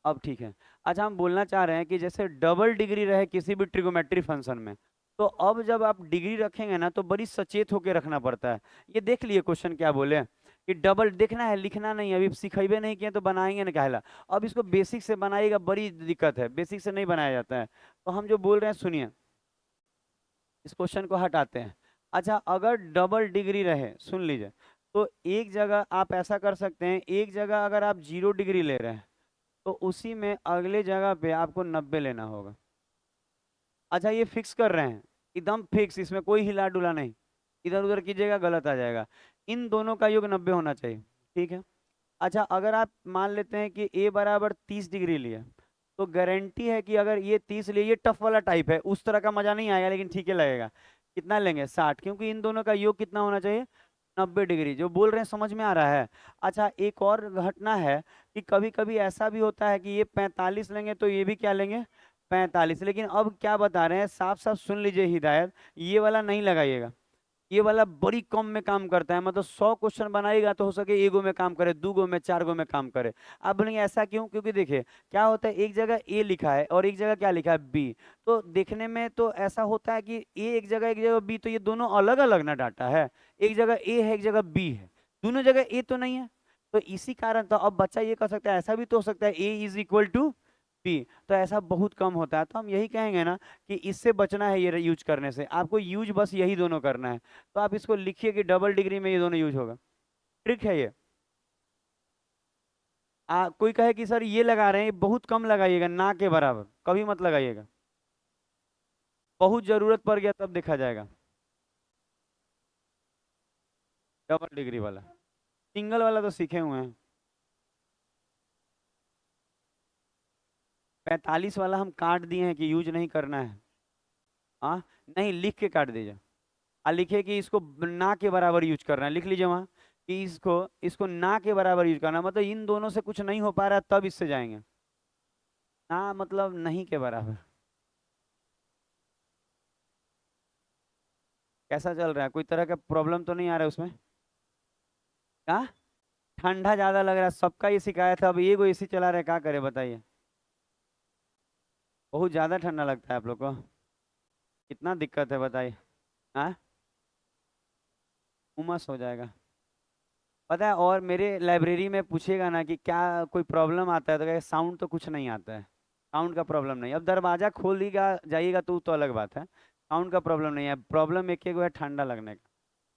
अब ठीक है। अच्छा, हम बोलना चाह रहे हैं कि जैसे डबल डिग्री रहे किसी भी ट्रिगोमेट्री फंक्शन में, तो अब जब आप डिग्री रखेंगे ना तो बड़ी सचेत होकर रखना पड़ता है। ये देख लिए क्वेश्चन क्या बोले, कि डबल देखना है, लिखना नहीं है। अभी सिखेबे नहीं किए तो बनाएंगे ना कहला। अब इसको बेसिक से बनाइएगा, बड़ी दिक्कत है, बेसिक से नहीं बनाया जाता है। तो हम जो बोल रहे हैं सुनिए, इस क्वेश्चन को हटाते हैं। अच्छा, अगर डबल डिग्री रहे, सुन लीजिए, तो एक जगह आप ऐसा कर सकते हैं, एक जगह अगर आप 0 डिग्री ले रहे हैं तो उसी में अगले जगह पे आपको 90 लेना होगा। अच्छा, ये फिक्स कर रहे हैं, एकदम फिक्स, इसमें कोई हिला डुला नहीं। इधर उधर कीजिएगा गलत आ जाएगा। इन दोनों का योग 90 होना चाहिए। ठीक है। अच्छा, अगर आप मान लेते हैं कि ए बराबर 30 डिग्री लिए, तो गारंटी है कि अगर ये 30 लिए, ये टफ वाला टाइप है, उस तरह का मजा नहीं आएगा, लेकिन ठीक है लगेगा। कितना लेंगे? 60, क्योंकि इन दोनों का योग कितना होना चाहिए? 90 डिग्री। जो बोल रहे हैं समझ में आ रहा है? अच्छा, एक और घटना है कि कभी कभी ऐसा भी होता है कि ये 45 लेंगे तो ये भी क्या लेंगे? 45। लेकिन अब क्या बता रहे हैं, साफ साफ सुन लीजिए हिदायत, ये वाला नहीं लगाइएगा। ये वाला बड़ी कम में काम करता है, मतलब 100 क्वेश्चन बनाएगा तो हो सके एगो में काम करे, 2 गो में, 4 गो में काम करे। आप बोलेंगे ऐसा क्यों? क्योंकि देखिए क्या होता है, एक जगह ए लिखा है और एक जगह क्या लिखा है? बी। तो देखने में तो ऐसा होता है कि ए एक जगह बी, तो ये दोनों अलग अलग ना डाटा है। एक जगह ए है, एक जगह बी है, दोनों जगह ए तो नहीं है। तो इसी कारण तो अब बच्चा ये कर सकता है, ऐसा भी तो हो सकता है ए इज इक्वल टू बी। तो ऐसा बहुत कम होता है। तो हम यही कहेंगे ना कि इससे बचना है, ये यूज करने से। आपको यूज बस यही दोनों करना है। तो आप इसको लिखिए कि डबल डिग्री में ये दोनों यूज होगा। ट्रिक है ये। कोई कहे कि सर ये लगा रहे हैं, बहुत कम लगाइएगा, ना के बराबर कभी मत लगाइएगा। बहुत जरूरत पड़ गया तब देखा जाएगा। डबल डिग्री वाला, सिंगल वाला तो सीखे हुए हैं। 45 वाला हम काट दिए हैं कि यूज नहीं करना है। हाँ, नहीं, लिख के काट दीजिए। लिखे कि इसको ना के बराबर यूज करना है, लिख लीजिए वहां कि इसको इसको ना के बराबर यूज करना है। मतलब इन दोनों से कुछ नहीं हो पा रहा है, तब इससे जाएंगे। ना मतलब नहीं के बराबर। कैसा चल रहा है? कोई तरह का प्रॉब्लम तो नहीं आ रहा है उसमें? हाँ, ठंडा ज्यादा लग रहा है, सबका ये शिकायत है। अब ये कोई एसी चला रहे हैं, क्या करे बताइए? बहुत ज्यादा ठंडा लगता है आप लोग को? कितना दिक्कत है बताइए। हाँ, उमस हो जाएगा। पता है, और मेरे लाइब्रेरी में पूछेगा ना कि क्या कोई प्रॉब्लम आता है, तो कहेगा साउंड तो कुछ नहीं आता है। साउंड का प्रॉब्लम नहीं। अब दरवाजा खोल दीगा जाइएगा तो अलग बात है। साउंड का प्रॉब्लम नहीं है, प्रॉब्लम एक एक है ठंडा लगने का।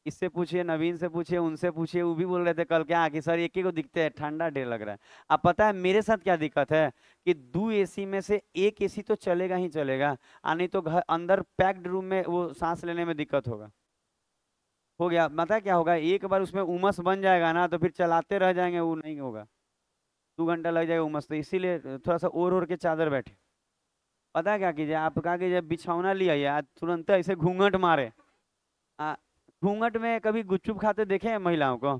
इससे पूछिए, नवीन से पूछिए, उनसे पूछिए, वो भी बोल रहे थे कल क्या कि सर एक ही को दिखते हैं, ठंडा ढेर लग रहा है। अब पता है मेरे साथ क्या दिक्कत है, कि 2 एसी में से एक एसी तो चलेगा ही चलेगा, नहीं तो घर अंदर पैक्ड रूम में वो सांस लेने में दिक्कत होगा। हो गया, पता है क्या होगा, एक बार उसमें उमस बन जाएगा ना तो फिर चलाते रह जाएंगे, वो नहीं होगा। 2 घंटा लग जाएगा उमस, तो इसीलिए थोड़ा सा ओढ़ ओढ़ के चादर बैठे। पता है क्या कीजिए, आप कहा कीजिए बिछौना लिया आइए, आज तुरंत ऐसे घूंघट मारे। आ, घूंघट में कभी गुपचुप खाते देखे हैं महिलाओं को?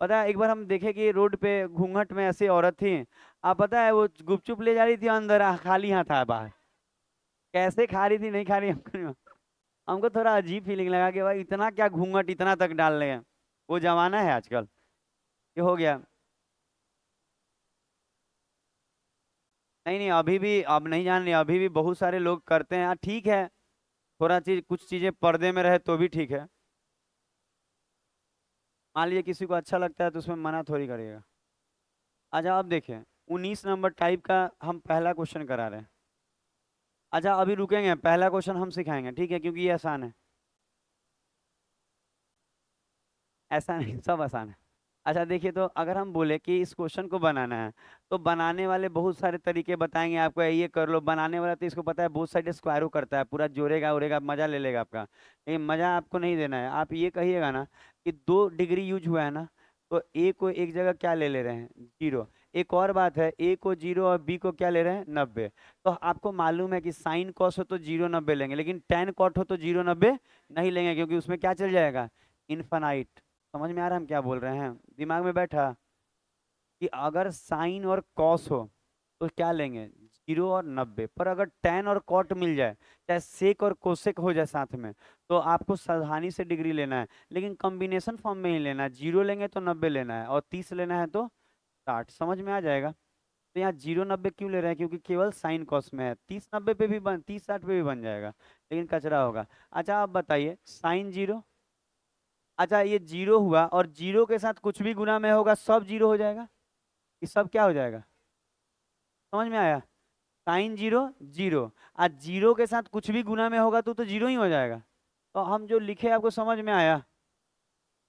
पता है, एक बार हम देखे कि रोड पे घूंघट में ऐसी औरत थी। आप पता है वो गुपचुप ले जा रही थी अंदर, खाली हाथ था बाहर। कैसे खा रही थी, नहीं खा रही हमको नहीं। हमको थोड़ा अजीब फीलिंग लगा कि भाई इतना क्या घूंघट इतना तक डाल रहे हैं। वो जमाना है आजकल। ये हो गया। नहीं नहीं, अभी भी, अब नहीं जान रहे, अभी भी बहुत सारे लोग करते हैं। ठीक है, थोड़ा चीज, कुछ चीजें पर्दे में रहे तो भी ठीक है। मान लीजिए किसी को अच्छा लगता है तो उसमें मना थोड़ी करिएगा। अच्छा, अब देखिए, 19 नंबर टाइप का हम पहला क्वेश्चन करा रहे हैं। अच्छा, अभी रुकेंगे, पहला क्वेश्चन हम सिखाएंगे, ठीक है, क्योंकि ये आसान है। ऐसा नहीं, सब आसान है। अच्छा देखिए, तो अगर हम बोले कि इस क्वेश्चन को बनाना है, तो बनाने वाले बहुत सारे तरीके बताएंगे आपको, ये कर लो। बनाने वाला तो इसको पता है बहुत साइड स्क्वायरो करता है, पूरा जोड़ेगा उड़ेगा, मजा ले लेगा आपका। लेकिन मजा आपको नहीं देना है। आप ये कहिएगा ना कि 2 डिग्री यूज हुआ है ना, तो ए को एक जगह क्या ले रहे हैं? 0। एक और बात है, ए को 0 और बी को क्या ले रहे हैं? 90। तो आपको मालूम है कि साइन कॉस हो तो 0 90 लेंगे, लेकिन टेन कॉट हो तो 0 90 नहीं लेंगे, क्योंकि उसमें क्या चल जाएगा? इन्फानाइट। समझ में आ रहा है हम क्या बोल रहे हैं? दिमाग में बैठा कि अगर साइन और कॉस हो तो क्या लेंगे? 0 और 90। पर अगर टेन और कॉट मिल जाए, चाहे सेक और कोसेक हो जाए साथ में, तो आपको सावधानी से डिग्री लेना है, लेकिन कॉम्बिनेशन फॉर्म में ही लेना है। 0 लेंगे तो 90 लेना है, और 30 लेना है तो 60। समझ में आ जाएगा? तो यहाँ 0 90 क्यों ले रहे हैं, क्योंकि केवल साइन कॉस में है। 30 90 पे भी बन 30 60 पे भी बन जाएगा, लेकिन कचरा होगा। अच्छा आप बताइए साइन 0। अच्छा ये 0 हुआ, और 0 के साथ कुछ भी गुना में होगा सब 0 हो जाएगा, ये सब क्या हो जाएगा, समझ में आया। साइन 0 0, आज 0 के साथ कुछ भी गुना में होगा तो 0 ही हो जाएगा। तो हम जो लिखे आपको समझ में आया,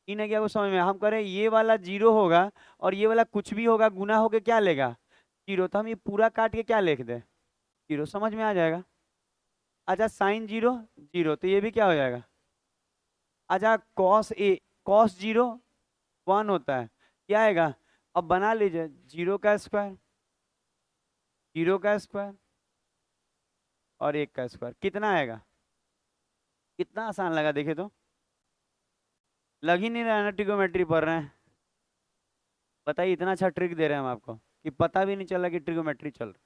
इन है कि आपको समझ में हम करें ये वाला 0 होगा, और ये वाला कुछ भी होगा गुना होके क्या लेगा 0, तो हम ये पूरा काट के क्या लिख दे 0, समझ में आ जाएगा। अच्छा साइन 0 0, तो ये भी क्या हो जाएगा। अच्छा कॉस 0 1 होता है, क्या आएगा। अब बना लीजिए 0 का स्क्वायर, 0 का स्क्वायर और 1 का स्क्वायर कितना आएगा। कितना आसान लगा देखे तो, लग ही नहीं रहा है ना ट्रिग्नोमेट्री पढ़ रहे हैं। बताइए इतना अच्छा ट्रिक दे रहे हैं हम आपको कि पता भी नहीं चला कि ट्रिग्नोमेट्री चल रहा।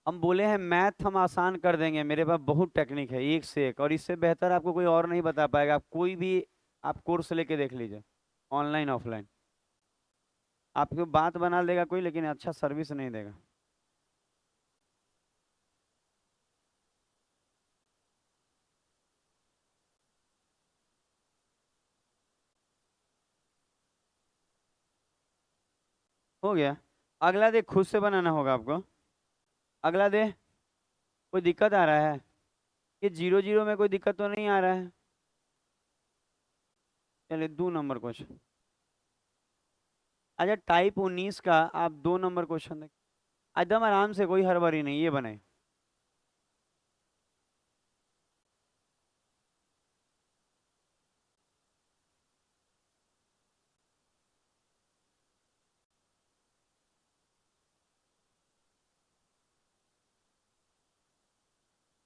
हम बोले हैं मैथ हम आसान कर देंगे, मेरे पास बहुत टेक्निक है एक से एक, और इससे बेहतर आपको कोई और नहीं बता पाएगा। आप कोई भी आप कोर्स लेके देख लीजिए, ऑनलाइन ऑफलाइन, आपको बात बना देगा कोई, लेकिन अच्छा सर्विस नहीं देगा। हो गया। अगला दे खुद से बनाना होगा आपको। अगला दे, कोई दिक्कत आ रहा है, ये 0 0 में कोई दिक्कत तो नहीं आ रहा है। चलिए 2 नंबर क्वेश्चन। अच्छा टाइप 19 का आप 2 नंबर क्वेश्चन देख, एकदम आराम से, कोई हड़बड़ी नहीं, ये बनाए।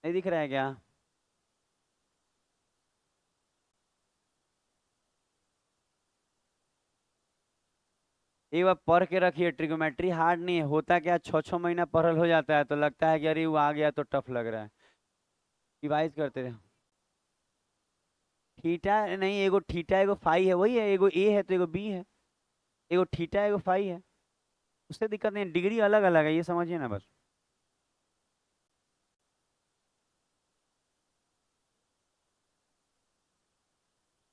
नहीं दिख रहा है क्या। एक बार पढ़ के रखिए, ट्रिग्नोमेट्री हार्ड नहीं है, होता क्या 6 6 महीना पढ़ल हो जाता है तो लगता है कि अरे वो आ गया तो टफ लग रहा है। रिवाइज करते रहे। थीटा नहीं, एगो थीटा एगो फाई है, वही है, एगो ए है तो एगो बी है, एगो थीटा एगो फाई है, उससे दिक्कत नहीं, डिग्री अलग अलग है, ये समझिए ना बस।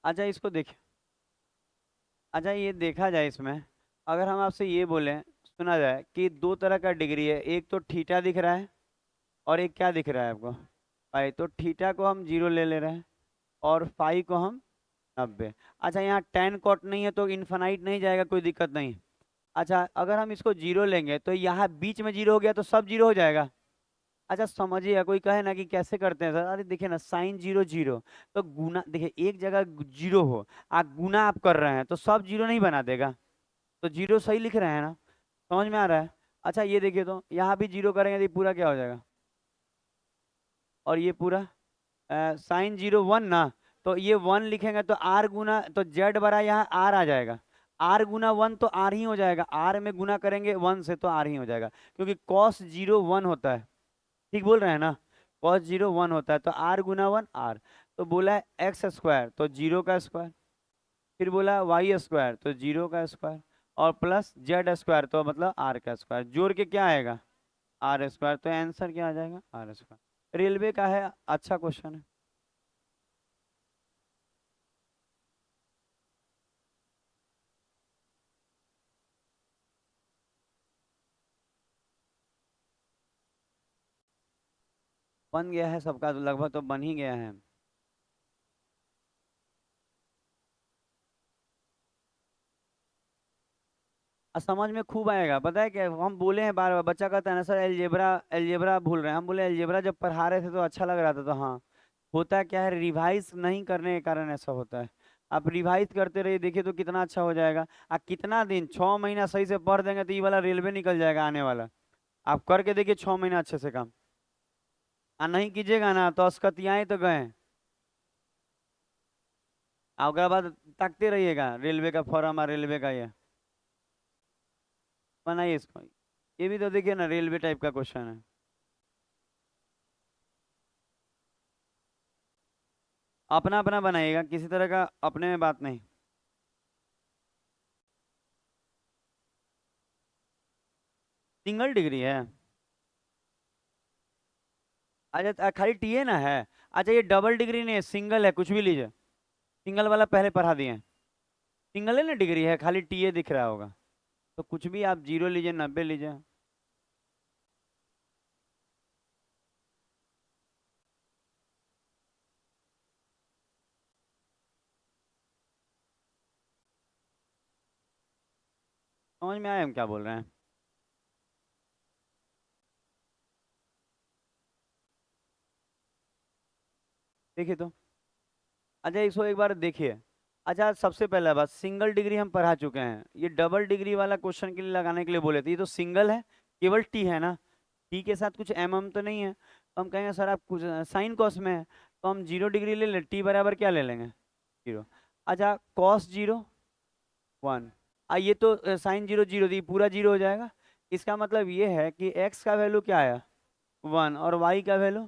अच्छा इसको देखिए। अच्छा ये देखा जाए इसमें, अगर हम आपसे ये बोलें, सुना जाए कि दो तरह का डिग्री है, एक तो थीटा दिख रहा है और एक क्या दिख रहा है आपको फाई, तो थीटा को हम 0 ले ले रहे हैं और फाई को हम 90। अच्छा यहाँ टेन कॉट नहीं है तो इन्फानाइट नहीं जाएगा, कोई दिक्कत नहीं। अच्छा अगर हम इसको 0 लेंगे तो यहाँ बीच में 0 हो गया तो सब 0 हो जाएगा। अच्छा समझिए, कोई कहे ना कि कैसे करते हैं सर, अरे देखिए ना साइन 0 0, तो गुना देखिए एक जगह 0 हो, आप गुना आप कर रहे हैं तो सब 0 नहीं बना देगा, तो 0 सही लिख रहे हैं ना, समझ में आ रहा है। अच्छा ये देखिए, तो यहाँ भी 0 करेंगे तो ये पूरा क्या हो जाएगा, और ये पूरा साइन 0 1 ना, तो ये 1 लिखेंगे तो आर गुना, तो जेड बरा यहाँ आर आ जाएगा, आर गुना 1 तो आर ही हो जाएगा, आर में गुना करेंगे 1 से तो आर ही हो जाएगा, क्योंकि कॉस 0 1 होता है, ठीक बोल रहे हैं ना, कॉस 0 1 होता है तो आर गुना 1 आर। तो बोला है x स्क्वायर तो 0 का स्क्वायर, फिर बोला y स्क्वायर तो 0 का स्क्वायर, और प्लस z स्क्वायर तो मतलब r का स्क्वायर, जोड़ के क्या आएगा r स्क्वायर, तो आंसर क्या आ जाएगा r स्क्वायर। रेलवे का है, अच्छा क्वेश्चन है। बन गया है सबका, तो लगभग तो बन ही गया है। समझ में खूब आएगा, पता है क्या हम बोले हैं बार बार, बच्चा कहता है ना सर एलजेब्रा एलजेब्रा भूल रहे हैं, हम बोले एलजेब्रा जब पढ़ा रहे थे तो अच्छा लग रहा था, तो हाँ होता क्या है, रिवाइज नहीं करने के कारण ऐसा होता है। आप रिवाइज करते रहिए, देखिए तो कितना अच्छा हो जाएगा। कितना दिन 6 महीना सही से पढ़ देंगे तो ये वाला रेलवे निकल जाएगा आने वाला। आप करके देखिए 6 महीना अच्छे से काम, नहीं कीजिएगा ना तो अस्कतियाएं तो गए। उसके बाद ताकते रहिएगा रेलवे का फॉर्म और रेलवे का ये बनाइए इसको। ये भी तो देखिए ना रेलवे टाइप का क्वेश्चन है। अपना अपना बनाइएगा, किसी तरह का अपने में बात नहीं। सिंगल डिग्री है। अच्छा खाली टी है ना है। अच्छा ये डबल डिग्री नहीं है, सिंगल है, कुछ भी लीजिए। सिंगल वाला पहले पढ़ा दिए हैं। सिंगल है ना, डिग्री है, खाली टी ए दिख रहा होगा। तो कुछ भी आप 0 लीजिए, 90 लीजिए। समझ में आया हम क्या बोल रहे हैं? देखिए तो। अच्छा इसको एक बार देखिए। अच्छा सबसे पहला बात, सिंगल डिग्री हम पढ़ा चुके हैं, ये डबल डिग्री वाला क्वेश्चन के लिए लगाने के लिए बोले थे, ये तो सिंगल है, केवल टी है ना। टी के साथ कुछ एम एम तो नहीं है, तो हम कहेंगे सर आप कुछ साइन कॉस में है, तो हम 0 डिग्री ले लें, टी बराबर क्या ले लेंगे, 0। अच्छा कॉस 0 1। ये तो साइन 0 0 दी, पूरा 0 हो जाएगा। इसका मतलब ये है कि एक्स का वैल्यू क्या आया, 1, और वाई का वैल्यू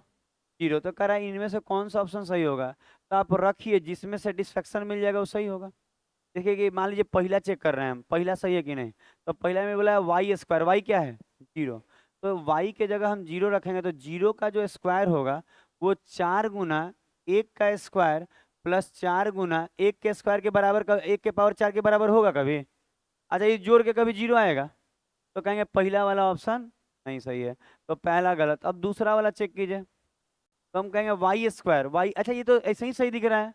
0। तो कह रहा है इनमें से कौन सा ऑप्शन सही होगा, तो आप रखिए, जिसमें सेटिस्फेक्शन मिल जाएगा वो सही होगा। देखिए कि मान लीजिए पहला चेक कर रहे हैं हम, पहला सही है कि नहीं। तो पहला में बोला है वाई स्क्वायर, वाई क्या है, 0। तो वाई के जगह हम 0 रखेंगे, तो 0 का जो स्क्वायर होगा वो 4 गुना 1 का स्क्वायर प्लस 4 गुना 1 के स्क्वायर के बराबर, 1 के पावर 4 के बराबर होगा कभी। अच्छा ये जोड़ के कभी 0 आएगा। तो कहेंगे पहला वाला ऑप्शन नहीं सही है, तो पहला गलत। अब दूसरा वाला चेक कीजिए, तो हम कहेंगे वाई स्क्वायर, वाई, अच्छा ये तो ऐसे ही सही दिख रहा है।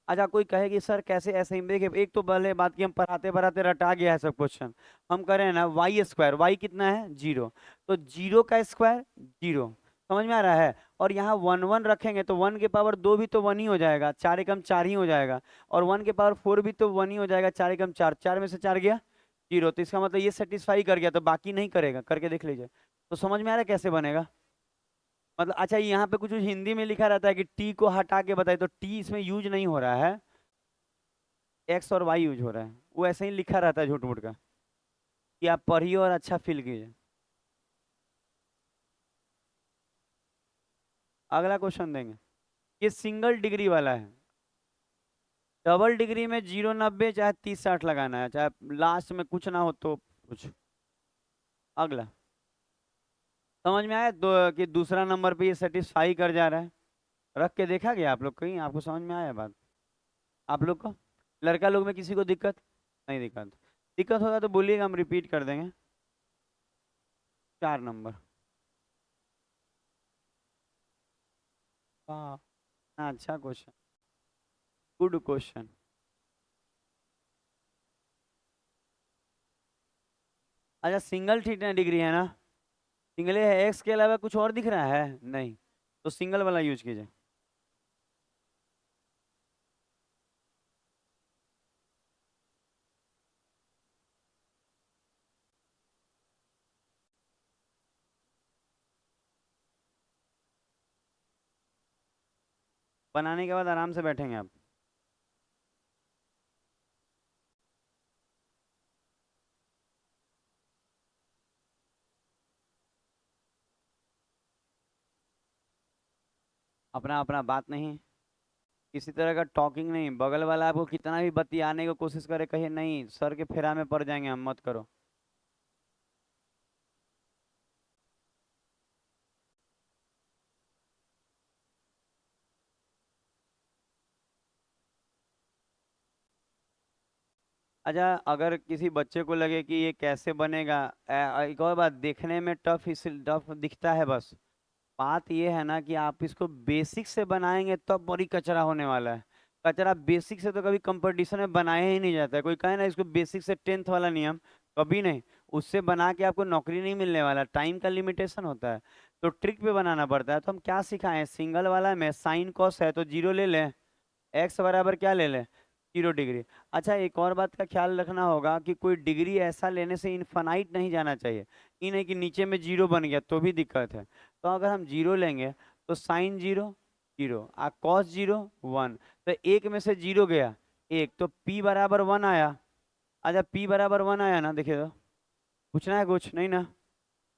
अच्छा कोई कहेगी सर कैसे ऐसे ही, देखिए एक तो पहले बात की हम पढ़ाते पढ़ाते रटा गया है सब क्वेश्चन। हम कह रहे हैं ना वाई स्क्वायर, वाई कितना है 0, तो 0 का स्क्वायर 0। समझ में आ रहा है। और यहाँ 1 1 रखेंगे तो 1 के पावर 2 भी तो 1 ही हो जाएगा, 4 एकम 4 ही हो जाएगा। और 1 के पावर 4 भी तो 1 ही हो जाएगा, 4 एकम 4, 4 में से 4 गया 0। तो इसका मतलब ये सेटिस्फाई कर गया, तो बाकी नहीं करेगा, करके देख लीजिए। तो समझ में आ रहा है कैसे बनेगा। मतलब अच्छा यहाँ पे कुछ हिंदी में लिखा रहता है कि टी को हटा के बताए, तो टी इसमें यूज नहीं हो रहा है, एक्स और वाई यूज हो रहा है। वो ऐसे ही लिखा रहता है झूठ मूठ का, कि आप पढ़िए और अच्छा फील कीजिए। अगला क्वेश्चन देंगे। ये सिंगल डिग्री वाला है। डबल डिग्री में 0 90 चाहे 30 60 लगाना है, चाहे लास्ट में कुछ ना हो तो कुछ। अगला समझ में आया दो, कि दूसरा नंबर पे ये सेटिस्फाई कर जा रहा है। रख के देखा गया आप लोग कहीं, आपको समझ में आया बात, आप लोग को, लड़का लोग में किसी को दिक्कत नहीं, दिक्कत दिक्कत होगा तो बोलिएगा, हम रिपीट कर देंगे। 4 नंबर। वाह, अच्छा क्वेश्चन, गुड क्वेश्चन। अच्छा सिंगल थीटा डिग्री है ना, सिंगल है, एक्स के अलावा कुछ और दिख रहा है नहीं, तो सिंगल वाला यूज कीजिए। बनाने के बाद आराम से बैठेंगे आप। अपना अपना बात नहीं, किसी तरह का टॉकिंग नहीं, बगल वाला आपको कितना भी बतियाने की कोशिश करे, कहे नहीं सर के फेरा में पड़ जाएंगे हम, मत करो। अच्छा अगर किसी बच्चे को लगे कि ये कैसे बनेगा, एक और बात, देखने में टफ इस टफ दिखता है बस, बात ये है ना कि आप इसको बेसिक से बनाएंगे तब बड़ी कचरा होने वाला है। कचरा बेसिक से तो कभी कंपटीशन में बनाया ही नहीं जाता है, कोई कहे ना इसको बेसिक से 10th वाला नियम, कभी नहीं। उससे बना के आपको नौकरी नहीं मिलने वाला, टाइम का लिमिटेशन होता है, तो ट्रिक पे बनाना पड़ता है। तो हम क्या सिखाएं, सिंगल वाला में साइन कॉस है तो 0 ले लें, एक्स बराबर क्या ले लें, 0 डिग्री। अच्छा एक और बात का ख्याल रखना होगा कि कोई डिग्री ऐसा लेने से इनफाइनाइट नहीं जाना चाहिए, ये नहीं कि नीचे में 0 बन गया तो भी दिक्कत है। तो अगर हम 0 लेंगे तो साइन 0 0, कॉस 0 1, तो एक में से 0 गया एक, तो p बराबर 1 आया। अच्छा p बराबर 1 आया ना, देखिए तो पूछना है कुछ नहीं ना,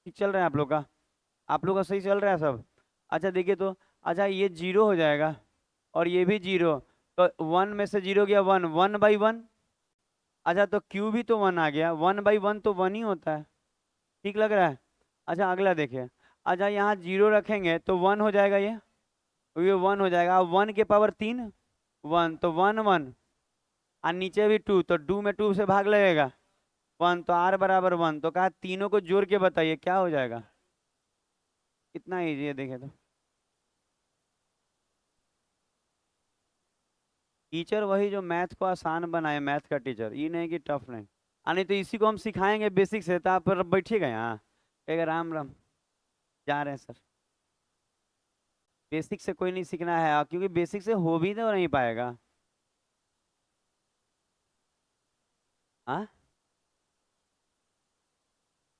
ठीक चल रहा है आप लोग का, आप लोग का सही चल रहा है सब। अच्छा देखिए तो, अच्छा ये 0 हो जाएगा और ये भी 0, तो 1 में से 0 गया 1, 1/1। अच्छा तो क्यू भी तो 1 आ गया, 1/1 तो 1 ही होता है। ठीक लग रहा है? अच्छा अगला देखिए। अच्छा यहाँ जीरो रखेंगे तो वन हो जाएगा ये वन हो जाएगा। अब वन के पावर तीन, वन तो वन वन, और नीचे भी टू तो टू में टू से भाग लगेगा, वन तो आर बराबर वन। तो कहा तीनों को जोड़ के बताइए क्या हो जाएगा। कितना इजी है देखे तो। टीचर वही जो मैथ को आसान बनाए, मैथ का टीचर, ये नहीं कि टफ नहीं। नहीं तो इसी को हम सिखाएंगे बेसिक से, तो आप बैठिएगा यहाँ, कहेगा राम राम, जा रहे हैं सर। बेसिक से कोई नहीं सीखना है, क्योंकि बेसिक से हो भी तो नहीं पाएगा। हाँ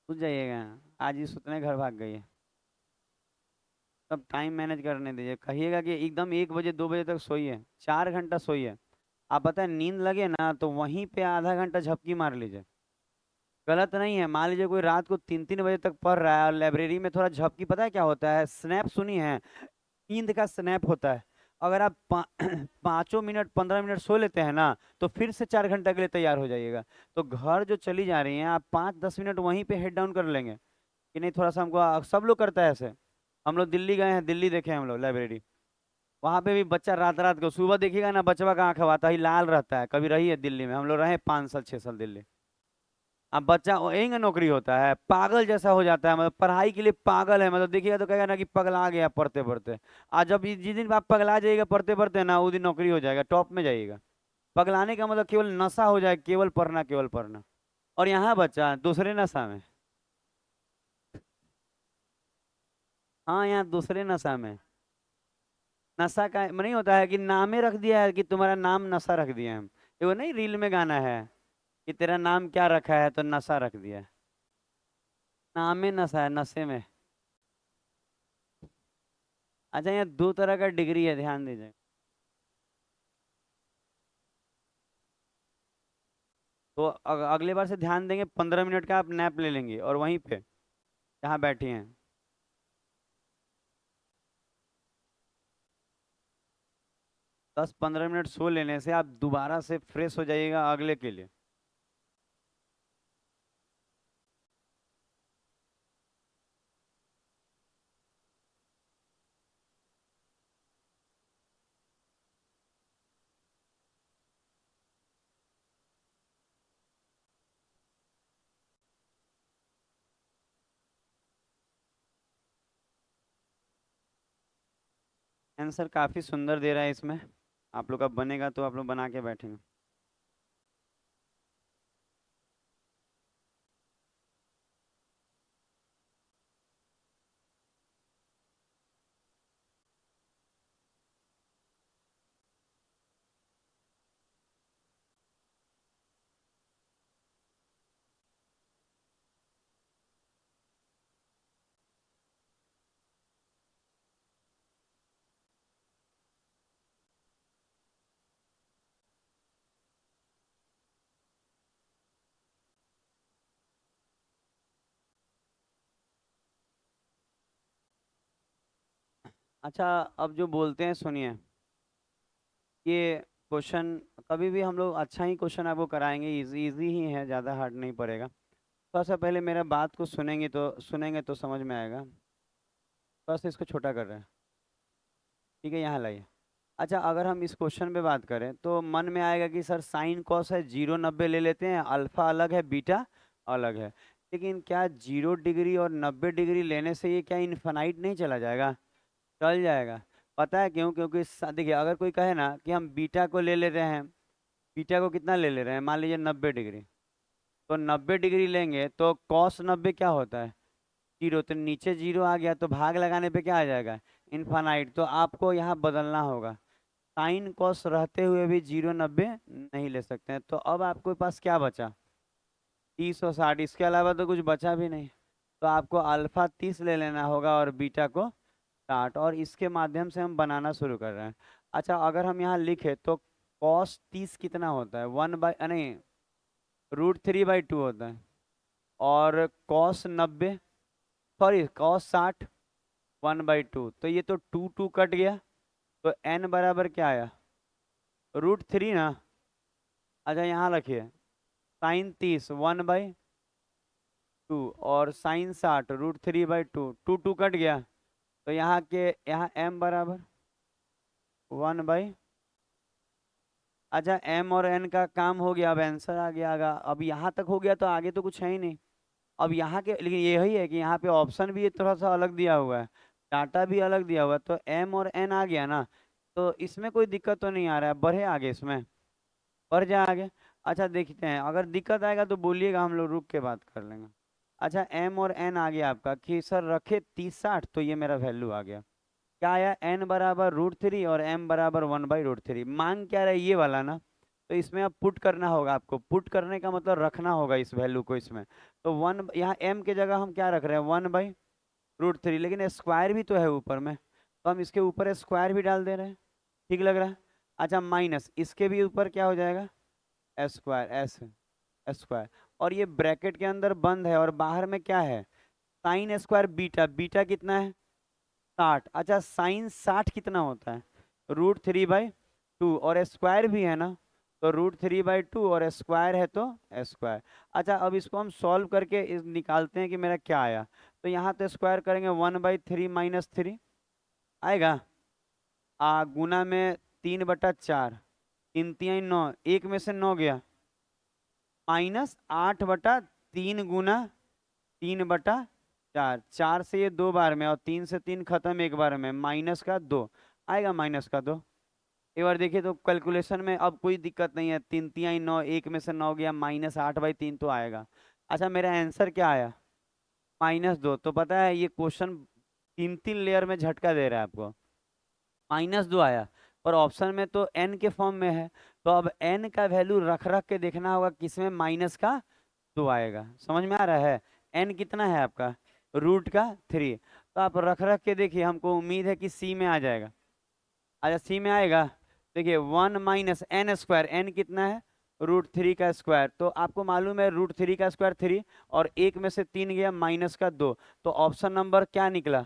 पूछ जाइएगा, आज ही सुतने घर भाग गई है। तब टाइम मैनेज करने दीजिए, कहिएगा कि एकदम 1 बजे 2 बजे तक सोइए, 4 घंटा सोइए। आप बताए नींद लगे ना तो वहीं पे आधा घंटा झपकी मार लीजिए। गलत नहीं है। मान लीजिए कोई रात को 3 3 बजे तक पढ़ रहा है और लाइब्रेरी में थोड़ा झपकी, पता है क्या होता है, स्नैप सुनी है, नींद का स्नैप होता है। अगर आप 5 मिनट 15 मिनट सो लेते हैं ना तो फिर से 4 घंटा के लिए तैयार हो जाइएगा। तो घर जो चली जा रही हैं आप 5 10 मिनट वहीं पे हेड डाउन कर लेंगे कि नहीं, थोड़ा सा हमको सब लोग करता है ऐसे। हम लोग दिल्ली गए हैं, दिल्ली देखे हैं हम लोग लाइब्रेरी, वहां पे भी बच्चा रात रात को, सुबह देखिएगा ना बच्चा का आंख आता ही लाल रहता है। कभी रही है दिल्ली में, हम लोग रहे 5 साल 6 साल दिल्ली। अब बच्चा यही नौकरी होता है, पागल जैसा हो जाता है, मतलब पढ़ाई के लिए पागल है, मतलब देखिएगा तो कहेगा ना कि पगला गया पढ़ते पढ़ते। आज जब जिस दिन आप पगला जाइएगा पढ़ते पढ़ते ना, उस दिन नौकरी हो जाएगा, टॉप में जाइएगा। पगलाने का मतलब केवल नशा हो जाए, केवल पढ़ना केवल पढ़ना। और यहाँ बच्चा दूसरे नशा में। हाँ यहाँ दूसरे नशा में। नशा का नहीं होता है कि नामे रख दिया है कि तुम्हारा नाम नशा रख दिया है हम। ये वो नहीं रील में गाना है कि तेरा नाम क्या रखा है, तो नशा रख दिया है। नामे नशा है, नशे में। अच्छा यहाँ 2 तरह का डिग्री है, ध्यान दीजिए। तो अगले बार से ध्यान देंगे, 15 मिनट का आप नैप ले लेंगे और वहीं पे जहाँ बैठे हैं 10 15 मिनट सो लेने से आप दोबारा से फ्रेश हो जाइएगा अगले के लिए। आंसर काफ़ी सुंदर दे रहा है इसमें, आप लोग का बनेगा तो आप लोग बना के बैठेंगे। अच्छा अब जो बोलते हैं सुनिए, ये क्वेश्चन कभी भी हम लोग अच्छा ही क्वेश्चन आपको कराएंगे, इजी इजी ही है, ज़्यादा हार्ड नहीं पड़ेगा। थोड़ा सा पहले मेरा बात को सुनेंगे तो समझ में आएगा। थोड़ा सा इसको छोटा कर रहे हैं, ठीक है, यहाँ लाइए। अच्छा अगर हम इस क्वेश्चन पे बात करें तो मन में आएगा कि सर साइन कॉस है, 0 90 ले लेते हैं, अल्फा अलग है बीटा अलग है। लेकिन क्या 0 डिग्री और 90 डिग्री लेने से ये क्या इनफाइनाइट नहीं चला जाएगा? चल जाएगा। पता है क्यों? क्योंकि देखिए अगर कोई कहे ना कि हम बीटा को ले ले रहे हैं, बीटा को कितना ले ले रहे हैं, मान लीजिए 90 डिग्री, तो 90 डिग्री लेंगे तो कॉस 90 क्या होता है, जीरो। तो नीचे जीरो आ गया तो भाग लगाने पे क्या आ जाएगा, इनफाइनाइट। तो आपको यहाँ बदलना होगा, साइन कॉस रहते हुए भी 0 90 नहीं ले सकते हैं। तो अब आपके पास क्या बचा, 30 और 60, इसके अलावा तो कुछ बचा भी नहीं। तो आपको अल्फा 30 ले लेना होगा और बीटा को 60, और इसके माध्यम से हम बनाना शुरू कर रहे हैं। अच्छा अगर हम यहाँ लिखे तो कॉस 30 कितना होता है, वन बाई नहीं, √3/2 होता है। और कॉस 90, सॉरी कॉस 60 1/2, तो ये तो टू टू कट गया, तो एन बराबर क्या आया, √3 ना। अच्छा यहाँ रखिए, साइन 30 1/, टू और साइन 60 √3/2, टू टू कट गया, तो यहाँ के यहाँ m बराबर 1/। अच्छा m और n का काम हो गया, अब आंसर आ गया। अब यहाँ तक हो गया तो आगे तो कुछ है ही नहीं। अब यहाँ के लेकिन यही है कि यहाँ पे ऑप्शन भी थोड़ा सा अलग दिया हुआ है, डाटा भी अलग दिया हुआ है, तो m और n आ गया ना, तो इसमें कोई दिक्कत तो नहीं आ रहा है, बढ़े आगे इसमें, बढ़ जाए आगे। अच्छा देखते हैं, अगर दिक्कत आएगा तो बोलिएगा, हम लोग रुक के बात कर लेंगे। अच्छा m और n आ गया आपका कि सर रखे 30 60, तो ये मेरा वैल्यू आ गया, क्या आया, n बराबर √3 और m बराबर 1/√3। मांग क्या रहा है, ये वाला ना, तो इसमें अब पुट करना होगा आपको, पुट करने का मतलब रखना होगा इस वैल्यू को इसमें। तो वन, यहाँ m के जगह हम क्या रख रहे हैं, 1/√3, लेकिन स्क्वायर भी तो है ऊपर में, तो हम इसके ऊपर स्क्वायर भी डाल दे रहे हैं, ठीक लग रहा है। अच्छा माइनस इसके भी ऊपर क्या हो जाएगा, स्क्वायर, एस स्क्वायर, और ये ब्रैकेट के अंदर बंद है और बाहर में क्या है, साइन स्क्वायर बीटा, बीटा कितना है 60। अच्छा साइन 60 कितना होता है, √3/2, और स्क्वायर भी है ना, तो √3/2 और स्क्वायर है तो स्क्वायर। अच्छा अब इसको हम सॉल्व करके निकालते हैं कि मेरा क्या आया, तो यहाँ तो स्क्वायर करेंगे 1/3 - 3 आएगा, गुना में 3/4, 3×3 = 9, एक में से 9 गया, -8/3 गुना 3/4, 4 से ये 2 बार में और 3 से 3 खत्म एक बार में, -2 आएगा, -2। एक बार देखिए तो कैलकुलेशन में अब कोई दिक्कत नहीं है, 3×3 = 9, एक में से 9 गया, -8/3 तो आएगा। अच्छा मेरा आंसर क्या आया, -2। तो पता है ये क्वेश्चन 3 3 लेयर में झटका दे रहा है आपको, -2 आया, पर ऑप्शन में तो n के फॉर्म में है, तो अब n का वैल्यू रख रख के देखना होगा किसमें माइनस का 2 आएगा, समझ में आ रहा है। n कितना है आपका, √3, तो आप रख रख के देखिए, हमको उम्मीद है कि c में आ जाएगा। अच्छा सी में आएगा, देखिए 1 - n², n कितना है, √3 का स्क्वायर, तो आपको मालूम है √3 का स्क्वायर 3, और एक में से 3 गया, -2, तो ऑप्शन नंबर क्या निकला,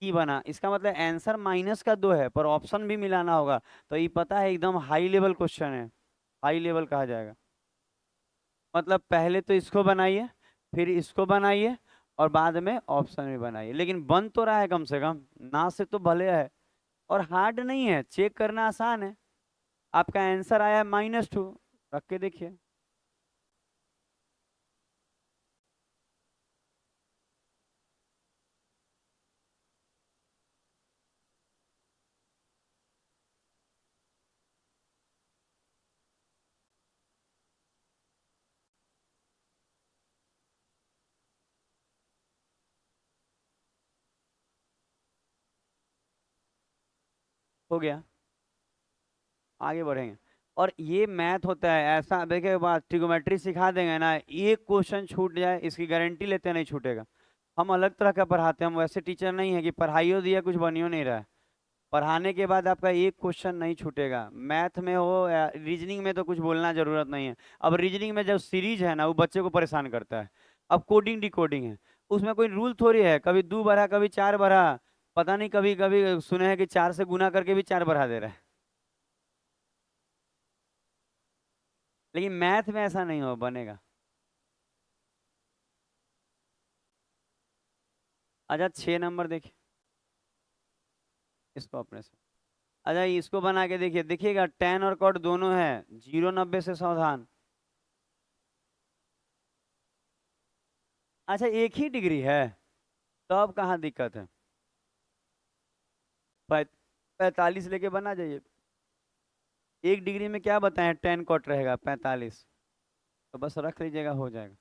ई बना। इसका मतलब आंसर -2 है, पर ऑप्शन भी मिलाना होगा, तो ये पता है एकदम हाई लेवल क्वेश्चन है, हाई लेवल कहा जाएगा। मतलब पहले तो इसको बनाइए, फिर इसको बनाइए, और बाद में ऑप्शन भी बनाइए, लेकिन बन तो रहा है कम से कम, ना से तो भले है, और हार्ड नहीं है, चेक करना आसान है। आपका आंसर आया -2, रख के देखिए। हो गया, आगे बढ़ेंगे। और ये मैथ होता है ऐसा, देखिए बात ट्रिगोमेट्री सिखा देंगे ना, एक क्वेश्चन छूट जाए इसकी गारंटी लेते नहीं छूटेगा। हम अलग तरह का पढ़ाते हैं, हम वैसे टीचर नहीं है कि पढ़ाइयो दिया कुछ बनियो नहीं रहा है, पढ़ाने के बाद आपका एक क्वेश्चन नहीं छूटेगा, मैथ में हो या रीजनिंग में, तो कुछ बोलना जरूरत नहीं है। अब रीजनिंग में जो सीरीज है ना, वो बच्चे को परेशान करता है। अब कोडिंग डिकोडिंग है, उसमें कोई रूल थोड़ी है, कभी 2 बढ़ा कभी 4 बढ़ा, पता नहीं, कभी कभी सुने हैं कि 4 से गुना करके भी 4 बढ़ा दे रहा है, लेकिन मैथ में ऐसा नहीं हो बनेगा। अच्छा 6 नंबर देखिए, इसको अपने से, अच्छा इसको बना के देखिए, देखिएगा tan और cot दोनों है, 0 90 से सावधान। अच्छा एक ही डिग्री है, तो अब कहाँ दिक्कत है, 45 लेके बना जाइए। एक डिग्री में क्या बताएं, tan cot रहेगा 45, तो बस रख लीजिएगा, हो जाएगा।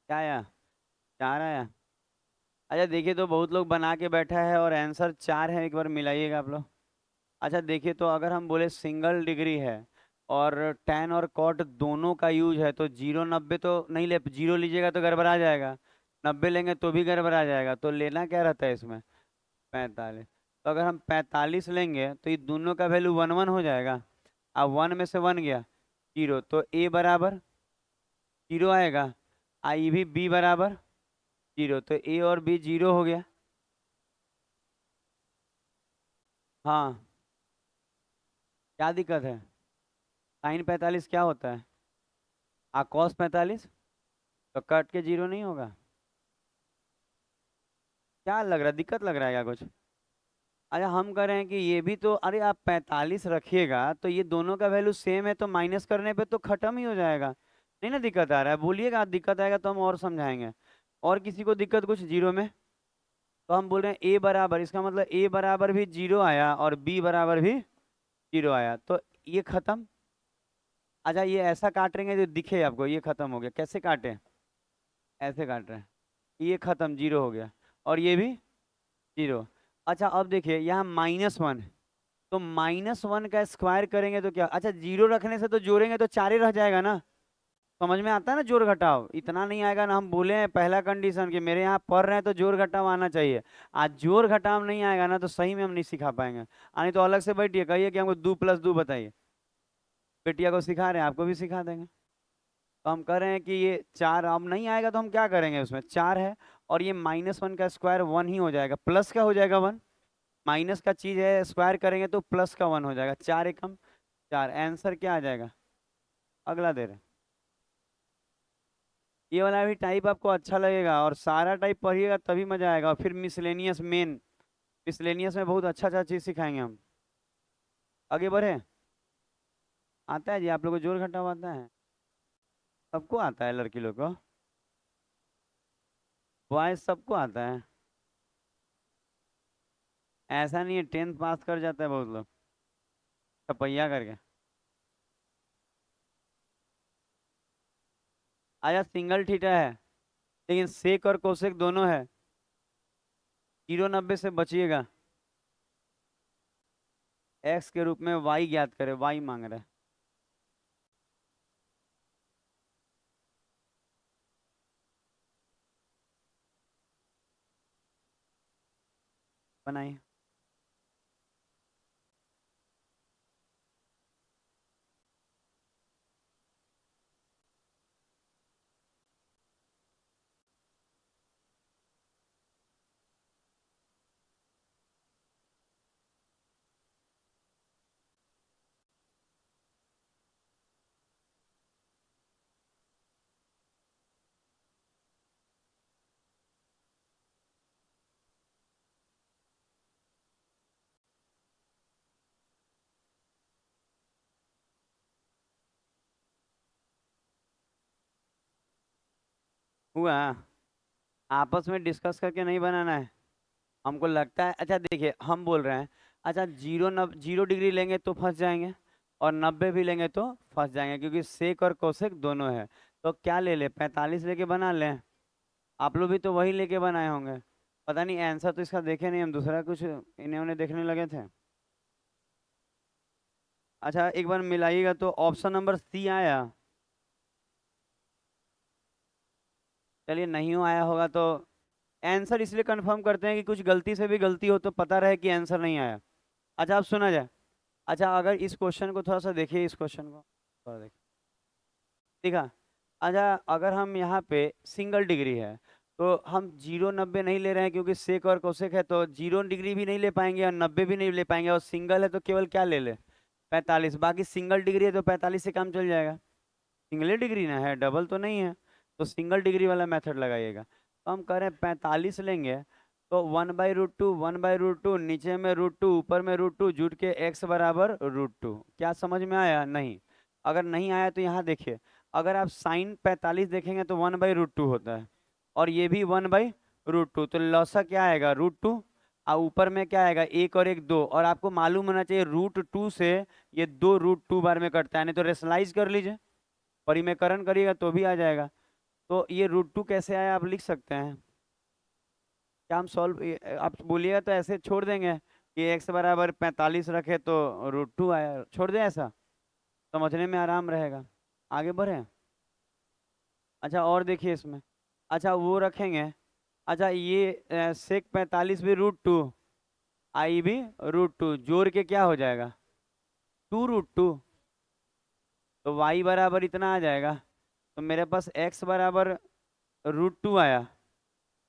क्या आया? 4 आया। अच्छा देखिए, तो बहुत लोग बना के बैठा है और आंसर 4 है, एक बार मिलाइएगा आप लोग। अच्छा देखिए, तो अगर हम बोले सिंगल डिग्री है और टेन और कॉट दोनों का यूज है, तो 0 90 तो नहीं ले, 0 लीजिएगा तो गड़बड़ा जाएगा, 90 लेंगे तो भी गड़बड़ा जाएगा, तो लेना क्या रहता है इसमें? 45। तो अगर हम 45 लेंगे तो ये दोनों का वैल्यू 1 1 हो जाएगा। अब 1 में से 1 गया 0, तो ए बराबर 0 आएगा। आई भी बी बराबर 0, तो ए और बी 0 हो गया। हाँ, क्या दिक्कत है? साइन 45 क्या होता है? कॉस 45, तो कट के 0 नहीं होगा? क्या लग रहा है, दिक्कत लग रहा है क्या कुछ? अच्छा हम कह रहे हैं कि ये भी तो, अरे आप 45 रखिएगा तो ये दोनों का वैल्यू सेम है, तो माइनस करने पे तो खत्म ही हो जाएगा। नहीं ना दिक्कत आ रहा है? बोलिएगा, दिक्कत आएगा तो हम और समझाएंगे। और किसी को दिक्कत कुछ जीरो में? तो हम बोल रहे हैं ए बराबर, इसका मतलब ए बराबर भी 0 आया और बी बराबर भी 0 आया, तो ये खत्म। अच्छा ये ऐसा काटेंगे जो दिखे आपको, ये खत्म हो गया। कैसे काटे? ऐसे काट रहे हैं, ये खत्म, 0 हो गया। और ये भी 0। अच्छा अब देखिए यहाँ -1, तो -1 का स्क्वायर करेंगे तो क्या? अच्छा 0 रखने से तो जोड़ेंगे तो 4 ही रह जाएगा ना। समझ में आता है ना? जोड़ घटाव इतना नहीं आएगा ना। हम बोले हैं पहला कंडीशन कि मेरे यहाँ पढ़ रहे हैं तो जोड़ घटाव आना चाहिए। आज जोड़ घटाव नहीं आएगा ना तो सही में हम नहीं सिखा पाएंगे। आने तो अलग से बैठिए, कहिए कि हमको 2 + 2 बताइए। बेटिया को सिखा रहे हैं, आपको भी सिखा देंगे। तो हम कह रहे हैं कि ये 4 अब नहीं आएगा तो हम क्या करेंगे, उसमें 4 है और ये -1 का स्क्वायर 1 ही हो जाएगा। प्लस का हो जाएगा 1, माइनस का चीज है, स्क्वायर करेंगे तो प्लस का 1 हो जाएगा। 4 एकम 4, आंसर क्या आ जाएगा? अगला दे रहे हैं। ये वाला भी टाइप आपको अच्छा लगेगा और सारा टाइप पढ़िएगा तभी मजा आएगा। और फिर मिसलेनियस मेन, मिसलेनियस में बहुत अच्छा अच्छा चीज सिखाएंगे हम। आगे बढ़े। आता है जी आप लोग को जोड़ घटाव आता है? सबको आता है, लड़की लोग को, बॉयज सबको आता है। ऐसा नहीं है, 10th पास कर जाता है बहुत लोग छपैया करके। आया सिंगल थीटा है, लेकिन सेक और कोसेक दोनों है। 0 90 से बचिएगा। एक्स के रूप में वाई ज्ञात करे, वाई मांग रहा है। बनाइए। हुआ? आपस में डिस्कस करके नहीं बनाना है, हमको लगता है। अच्छा देखिए हम बोल रहे हैं, अच्छा 0 डिग्री लेंगे तो फंस जाएंगे और 90 भी लेंगे तो फंस जाएंगे, क्योंकि सेक और कोसेक दोनों है। तो क्या ले ले, 45 लेके बना लें? आप लोग भी तो वही लेके बनाए होंगे। पता नहीं, आंसर तो इसका देखे नहीं हम, दूसरा कुछ इन्हें उन्हें देखने लगे थे। अच्छा एक बार मिलाइएगा तो ऑप्शन नंबर सी आया। चलिए नहीं आया होगा तो आंसर इसलिए कंफर्म करते हैं कि कुछ गलती से भी गलती हो तो पता रहे कि आंसर नहीं आया। अच्छा अब सुना जाए। अच्छा अगर इस क्वेश्चन को थोड़ा सा देखिए, इस क्वेश्चन को थोड़ा देखिए। ठीक है। अच्छा अगर हम यहाँ पे सिंगल डिग्री है तो हम 0 90 नहीं ले रहे हैं, क्योंकि सेक और कोसेक है तो 0 डिग्री भी नहीं ले पाएंगे और 90 भी नहीं ले पाएंगे, और सिंगल है तो केवल क्या ले ले, 45। बाकी सिंगल डिग्री है तो 45 से काम चल जाएगा। सिंगल डिग्री ना है, डबल तो नहीं है, तो सिंगल डिग्री वाला मेथड लगाइएगा। तो हम कह रहे हैं 45 लेंगे तो 1/√2, 1/√2, नीचे में √2, ऊपर में √2, जुट के x बराबर √2। क्या समझ में आया? नहीं। अगर नहीं आया तो यहाँ देखिए, अगर आप साइन 45 देखेंगे तो 1/√2 होता है और ये भी 1/√2, तो लौसा क्या आएगा, √2। और ऊपर में क्या आएगा, एक और एक दो, और आपको मालूम होना चाहिए √2 से ये दो √2 बार में कटता है, नहीं तो रेशनलाइज कर लीजिए, परिमेयकरण करिएगा तो भी आ जाएगा। तो ये √2 कैसे आया आप लिख सकते हैं? क्या हम सॉल्व, आप बोलिएगा तो ऐसे छोड़ देंगे कि एक्स बराबर 45 रखे तो √2 आया, छोड़ दें ऐसा, समझने में आराम रहेगा। आगे बढ़े। अच्छा और देखिए इसमें, अच्छा वो रखेंगे, अच्छा ये सेक 45 भी √2, आई भी √2, जोड़ के क्या हो जाएगा 2√2, तो वाई बराबर इतना आ जाएगा। तो मेरे पास एक्स बराबर √2 आया,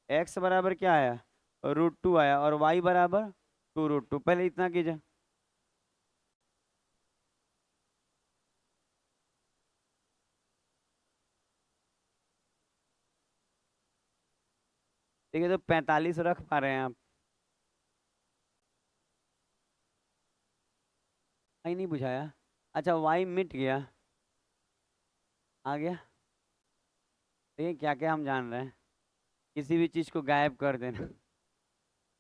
एक्स बराबर क्या आया √2 आया, और वाई बराबर 2√2। पहले इतना कीजिए। देखिए तो 45 रख पा रहे हैं आप? नहीं नहीं बुझाया। अच्छा वाई मिट गया, आ गया। देखिए क्या क्या हम जान रहे हैं, किसी भी चीज को गायब कर देना।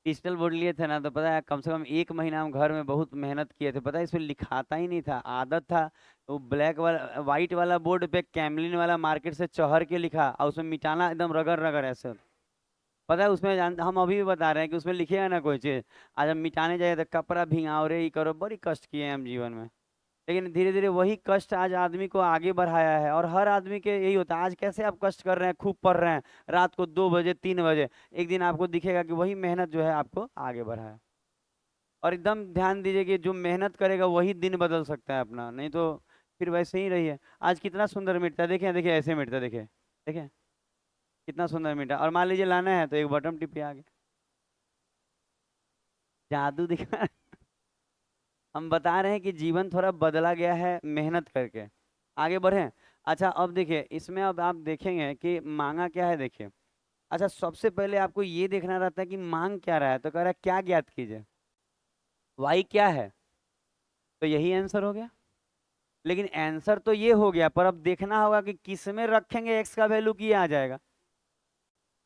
डिजिटल बोर्ड लिए थे ना, तो पता है कम से कम 1 महीना हम घर में बहुत मेहनत किए थे, पता है इसमें लिखाता ही नहीं था, आदत था। वो ब्लैक वाला वाइट वाला बोर्ड पे कैमलिन वाला मार्केट से चढ़ के लिखा, और उसमें मिटाना एकदम रगड़ रगड़ ऐसे। पता है उसमें हम अभी भी बता रहे हैं कि उसमें लिखेगा ना कोई चीज, आज हम मिटाने जाए तो कपड़ा भिंगाओ रे, ये करो, बड़ी कष्ट किए हैं हम जीवन में। लेकिन धीरे धीरे वही कष्ट आज आदमी को आगे बढ़ाया है, और हर आदमी के यही होता है। आज कैसे आप कष्ट कर रहे हैं, खूब पढ़ रहे हैं, रात को 2 बजे 3 बजे, एक दिन आपको दिखेगा कि वही मेहनत जो है आपको आगे बढ़ाया। और एकदम ध्यान दीजिए कि जो मेहनत करेगा वही दिन बदल सकता है अपना, नहीं तो फिर वैसे ही रही है। आज कितना सुंदर मिटता है, देखिए देखिए ऐसे मिटता है, देखिए देखिए कितना सुंदर मिटा। और मान लीजिए लाना है तो एक बटन टिप आगे, जादू दिखा। हम बता रहे हैं कि जीवन थोड़ा बदला गया है मेहनत करके। आगे बढ़े। अच्छा अब देखिए इसमें, अब आप देखेंगे कि मांगा क्या है, देखिए। अच्छा सबसे पहले आपको ये देखना रहता है कि मांग क्या रहा है, तो कह रहा है क्या ज्ञात कीजिए, वाई क्या है, तो यही आंसर हो गया। लेकिन आंसर तो ये हो गया, पर अब देखना होगा कि किस में रखेंगे एक्स का वैल्यू, किया आ जाएगा।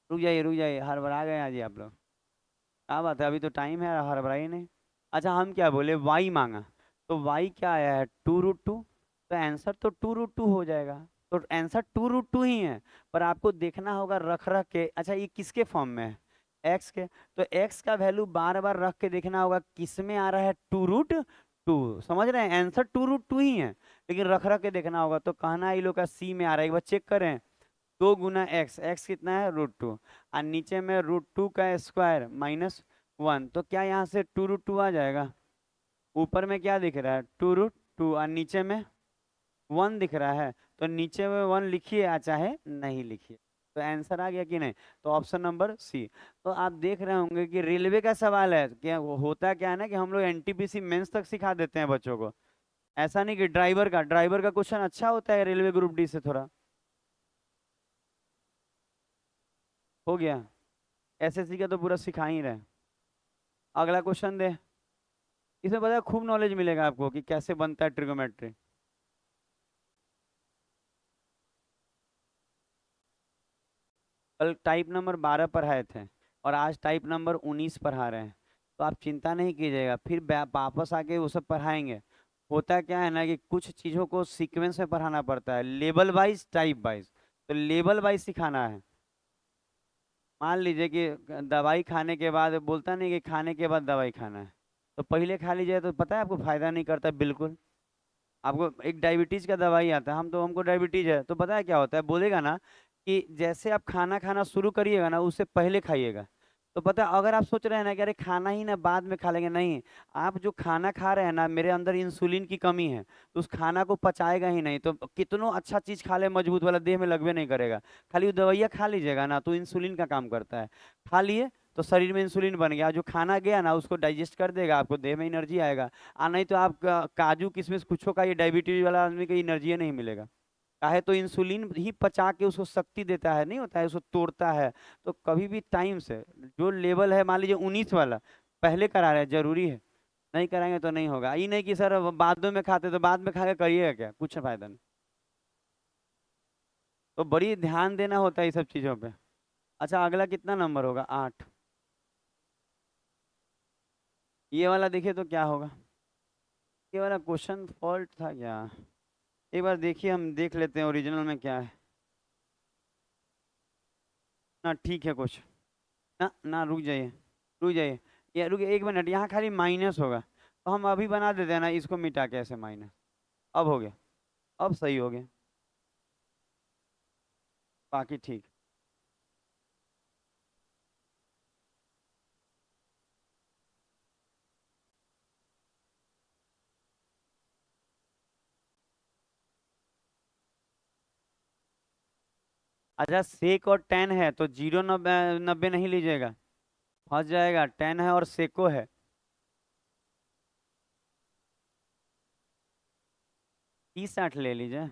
रुक जाइए, हड़बड़ा गए आज ही आप लोग। क्या बात है, अभी तो टाइम है, हड़बड़ाई नहीं। अच्छा हम क्या बोले, वाई मांगा, तो वाई क्या आया है 2√2, तो आंसर तो 2√2 हो जाएगा। तो आंसर 2√2 ही है, पर आपको देखना होगा रख रख के, अच्छा ये किसके फॉर्म में है, एक्स के, तो एक्स का वैल्यू बार बार रख के देखना होगा किस में आ रहा है 2√2, समझ रहे हैं, आंसर 2√2 ही है, लेकिन रख रख के देखना होगा। तो कहना है ये लोग का सी में आ रहा है, एक बार चेक करें। 2 गुना एक्स, एक्स कितना है √2, और नीचे में √2 का स्क्वायर -1, तो क्या यहाँ से 2√2 आ जाएगा। ऊपर में क्या दिख रहा है 2√2, और नीचे में 1 दिख रहा है, तो नीचे में 1 लिखिए या चाहे नहीं लिखिए। तो आंसर आ गया कि नहीं, तो ऑप्शन नंबर सी। तो आप देख रहे होंगे कि रेलवे का सवाल है, क्या वो होता क्या है ना कि हम लोग एनटीपीसी मेंस तक सिखा देते हैं बच्चों को, ऐसा नहीं कि ड्राइवर का क्वेश्चन अच्छा होता है रेलवे ग्रुप डी से थोड़ा। हो गया, एसएससी का तो पूरा सिखा ही रहे हैं। अगला क्वेश्चन दे, इसमें पता है खूब नॉलेज मिलेगा आपको कि कैसे बनता है ट्रिगोमेट्री। कल टाइप नंबर 12 पढ़ाए थे, और आज टाइप नंबर 19 पढ़ा रहे हैं, तो आप चिंता नहीं कीजिएगा, फिर वापस आके वो सब पढ़ाएंगे। होता क्या है ना कि कुछ चीज़ों को सीक्वेंस में पढ़ाना पड़ता है, लेवल वाइज टाइप वाइज, तो लेवल वाइज सिखाना है। मान लीजिए कि दवाई खाने के बाद बोलता नहीं कि खाने के बाद दवाई खाना है, तो पहले खा लीजिए तो पता है आपको फायदा नहीं करता बिल्कुल। आपको एक डायबिटीज का दवाई आता है, हमको डायबिटीज है, तो पता है क्या होता है, बोलेगा ना कि जैसे आप खाना खाना शुरू करिएगा ना उससे पहले खाइएगा। तो पता है अगर आप सोच रहे हैं ना कि अरे खाना ही ना बाद में खा लेंगे, नहीं, आप जो खाना खा रहे हैं ना, मेरे अंदर इंसुलिन की कमी है, तो उस खाना को पचाएगा ही नहीं, तो कितनों अच्छा चीज खा ले मजबूत वाला, देह में लगवे नहीं करेगा। खाली वो दवाइयाँ खा लीजिएगा ना, तो इंसुलिन का काम करता है, खा लिए तो शरीर में इंसुलिन बन गया, जो खाना गया ना उसको डाइजेस्ट कर देगा, आपको देह में एनर्जी आएगा। नहीं तो आप काजू किशमिश कुछों का, ये डायबिटीज वाला आदमी को एनर्जी नहीं मिलेगा। काहे तो इंसुलिन ही पचा के उसको शक्ति देता है, नहीं होता है उसको तोड़ता है। तो कभी भी टाइम से जो लेवल है, मान लीजिए 19 वाला पहले करा रहे हैं, जरूरी है, नहीं कराएंगे तो नहीं होगा। ये नहीं कि सर बाद में खाते, तो बाद में खा के करिएगा क्या, कुछ फायदा नहीं। तो बड़ी ध्यान देना होता है ये सब चीजों पे। अच्छा अगला कितना नंबर होगा, 8। ये वाला देखिए तो क्या होगा, ये वाला क्वेश्चन फॉल्ट था क्या, एक बार देखिए, हम देख लेते हैं ओरिजिनल में क्या है। ना ठीक है कुछ। ना ना रुक जाइए, रुक जाइए। ये रुक एक मिनट, यहाँ खाली माइनस होगा तो हम अभी बना देते हैं ना इसको मिटा के ऐसे माइनस। अब हो गया, अब सही हो गया, बाकी ठीक। अच्छा सेक और टेन है तो जीरो नब्बे नब्बे नहीं लीजिएगा, फंस जाएगा। टेन है और सेको है। 30 60 ले लीजिए।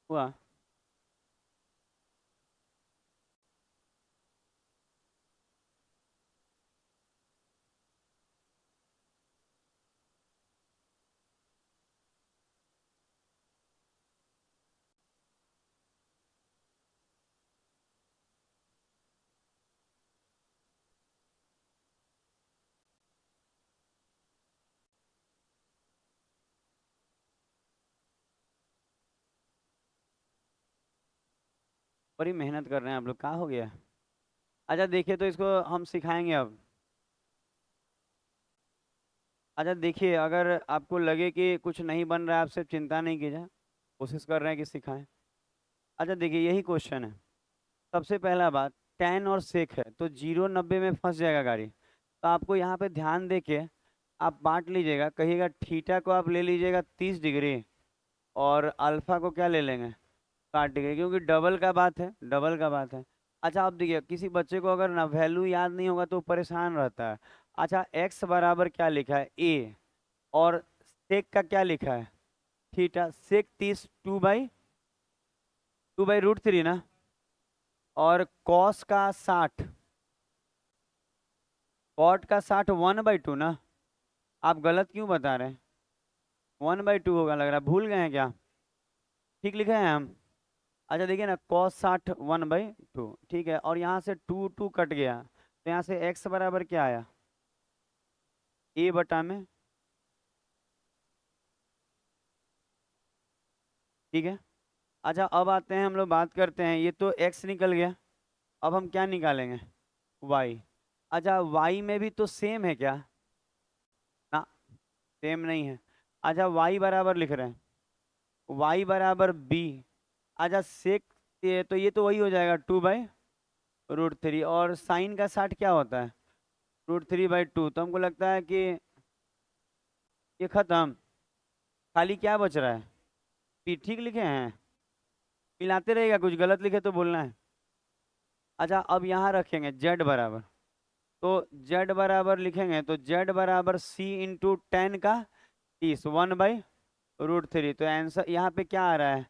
हुआ। बड़ी मेहनत कर रहे हैं आप लोग, कहाँ हो गया। अच्छा देखिए तो इसको हम सिखाएंगे अब। अच्छा देखिए, अगर आपको लगे कि कुछ नहीं बन रहा है, आप सिर्फ चिंता नहीं कीजिए, कोशिश कर रहे हैं कि सिखाएं। अच्छा देखिए यही क्वेश्चन है। सबसे पहला बात, टेन और सेक है तो जीरो नब्बे में फंस जाएगा गाड़ी। तो आपको यहाँ पे ध्यान दे के आप बांट लीजिएगा, कहिएगा थीटा को आप ले लीजिएगा 30 डिग्री, और अल्फा को क्या ले लेंगे, 60 डिग्री, क्योंकि डबल का बात है, डबल का बात है। अच्छा आप देखिए, किसी बच्चे को अगर ना वैल्यू याद नहीं होगा तो परेशान रहता है। अच्छा एक्स बराबर क्या लिखा है ए, और सेक का क्या लिखा है थीटा, सेक 30 2/√3 ना, और कॉस का 60, कॉट का 60 1/2 ना। आप गलत क्यों बता रहे हैं, 1/2 होगा लग रहा है, भूल गए हैं क्या। ठीक लिखे हैं हम। अच्छा देखिए ना, कॉस 60 1/2, ठीक है, और यहाँ से टू टू कट गया तो यहाँ से एक्स बराबर क्या आया, ए बटा में, ठीक है। अच्छा अब आते हैं हम लोग बात करते हैं, ये तो एक्स निकल गया, अब हम क्या निकालेंगे, वाई। अच्छा वाई में भी तो सेम है क्या, ना सेम नहीं है। अच्छा वाई बराबर लिख रहे हैं, वाई बराबर बी। अच्छा सेक, ये तो वही हो जाएगा 2/√3, और साइन का 60 क्या होता है, √3/2। तो हमको लगता है कि ये खत्म, खाली क्या बच रहा है, पी। ठीक लिखे हैं, मिलाते रहेगा, कुछ गलत लिखे तो बोलना है। अच्छा अब यहाँ रखेंगे जेड बराबर, तो जेड बराबर लिखेंगे तो जेड बराबर सी इंटू टेन का 30 1/√3। तो आंसर यहाँ पे क्या आ रहा है,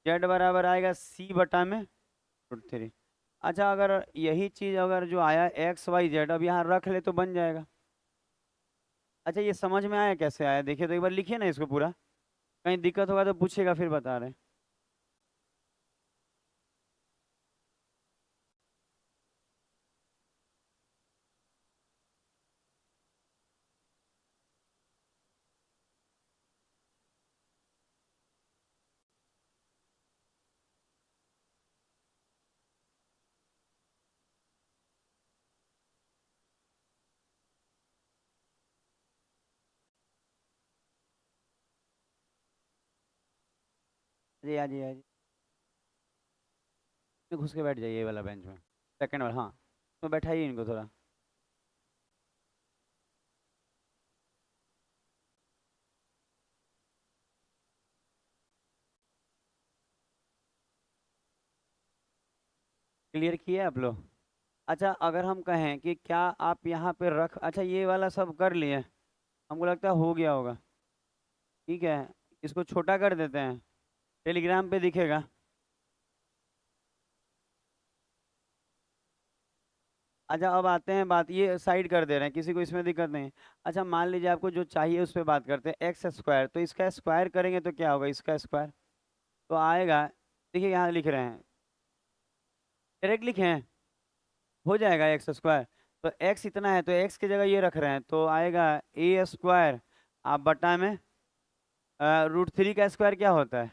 जेड बराबर आएगा सी बटा में √3। अच्छा अगर यही चीज अगर जो आया एक्स वाई जेड, अब यहाँ रख ले तो बन जाएगा। अच्छा ये समझ में आया कैसे आया, देखिए तो एक बार लिखिए ना इसको पूरा, कहीं दिक्कत होगा तो पूछेगा फिर बता रहे हैं। जी आ जी आ जी, घुस के बैठ जाइए ये वाला बेंच में, सेकंड वाला, हाँ तो बैठाइए इनको थोड़ा। क्लियर किया आप लोग? अच्छा, अगर हम कहें कि क्या आप यहाँ पे रख, अच्छा ये वाला सब कर लिए, हमको लगता है हो गया होगा। ठीक है, इसको छोटा कर देते हैं, टेलीग्राम पे दिखेगा। अच्छा, अब आते हैं, बात ये साइड कर दे रहे हैं, किसी को इसमें दिक्कत नहीं है। अच्छा, मान लीजिए आपको जो चाहिए उस पर बात करते हैं, एक्स स्क्वायर, तो इसका स्क्वायर करेंगे तो क्या होगा, इसका स्क्वायर तो आएगा। देखिए यहाँ लिख रहे हैं, डायरेक्ट लिखे हैं, हो जाएगा एक्स स्क्वायर। तो एक्स इतना है तो एक्स की जगह ये रख रहे हैं, तो आएगा ए स्क्वायर, आप बटा में √3 का स्क्वायर क्या होता है,